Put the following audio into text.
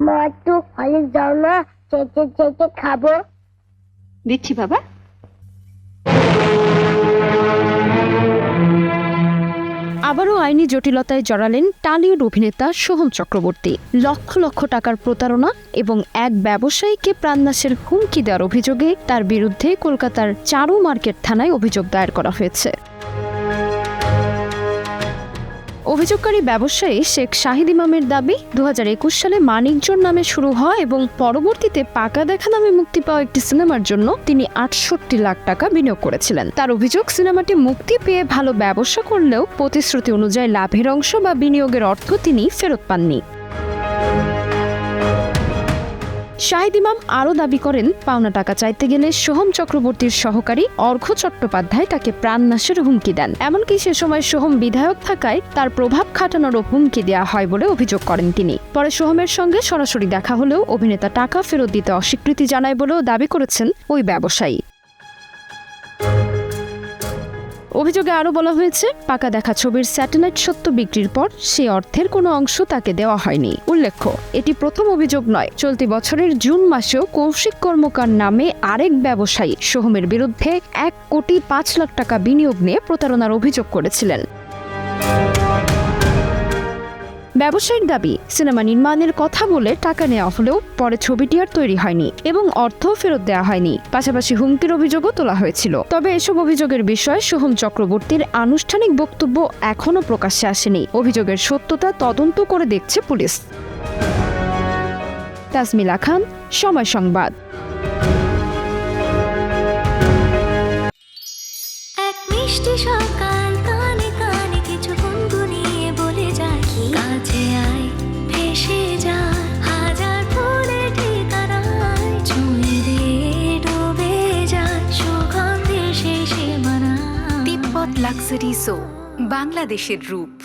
মা একটু হলে দাও না, চেটে চেটে খাবো। দিচ্ছি বাবা। আবারও আইনি জটিলতায় জড়ালেন টালিউড অভিনেতা সোহম চক্রবর্তী। লক্ষ লক্ষ টাকার প্রতারণা এবং এক ব্যবসায়ীকে প্রাণনাশের হুমকি দেওয়ার অভিযোগে তার বিরুদ্ধে কলকাতার চারু মার্কেট থানায় অভিযোগ দায়ের করা হয়েছে। অভিযোগকারী ব্যবসায়ী শেখ শাহিদ ইমামের দাবি, 2021 সালে মানিকজন নামে শুরু হয় এবং পরবর্তীতে পাকা দেখা নামে মুক্তি পাওয়া একটি সিনেমার জন্য তিনি 68 লাখ টাকা বিনিয়োগ করেছিলেন। তার অভিযোগ, সিনেমাটি মুক্তি পেয়ে ভালো ব্যবসা করলেও প্রতিশ্রুতি অনুযায়ী লাভের অংশ বা বিনিয়োগের অর্থ তিনি ফেরত পাননি। শাহিদ ইমাম আরও দাবি করেন, পাওনা টাকা চাইতে গেলে সোহম চক্রবর্তীর সহকারী অর্ঘ্য চট্টোপাধ্যায় তাকে প্রাণনাশের হুমকি দেন। এমনকি সে সময় সোহম বিধায়ক থাকায় তার প্রভাব খাটানোরও হুমকি দেওয়া হয় বলে অভিযোগ করেন তিনি। পরে সোহমের সঙ্গে সরাসরি দেখা হলেও অভিনেতা টাকা ফেরত দিতে অস্বীকৃতি জানায় বলেও দাবি করেছেন ওই ব্যবসায়ী। অভিযোগে আরও বলা হয়েছে, পাকা দেখা ছবির স্যাটেলাইট সত্ত্ব বিক্রির পর সে অর্থের কোনো অংশ তাকে দেওয়া হয়নি। উল্লেখ্য, এটি প্রথম অভিযোগ নয়। চলতি বছরের জুন মাসেও কৌশিক কর্মকার নামে আরেক ব্যবসায়ী সোহমের বিরুদ্ধে 1,05 লাখ টাকা বিনিয়োগ নিয়ে প্রতারণার অভিযোগ করেছিলেন। ব্যবসায়ীর দাবি, সিনেমা নির্মাণের কথা বলে টাকা নেওয়া হলেও পরে ছবিটি আর তৈরি হয়নি এবং অর্থ ফেরত দেওয়া হয়নি। পাশাপাশি হুমকির অভিযোগও তোলা হয়েছিল। তবে এসব অভিযোগের বিষয়ে সোহম চক্রবর্তীর আনুষ্ঠানিক বক্তব্য এখনও প্রকাশ্যে আসেনি। অভিযোগের সত্যতা তদন্ত করে দেখছে পুলিশ। তাসমিলা খান, সময় সংবাদ। এক মিষ্টি সকাল, কানে কানে কিছু গুনগুনিয়ে বলে যায়, কাছে আয় ভেসে যায় হাজার ফুলের ঠিকানায়, ছুঁয়ে দিয়ে ডুবে যায় সুগন্ধে সেই সীমানা। তিব্বত লাক্সারি সো, বাংলাদেশের রূপ।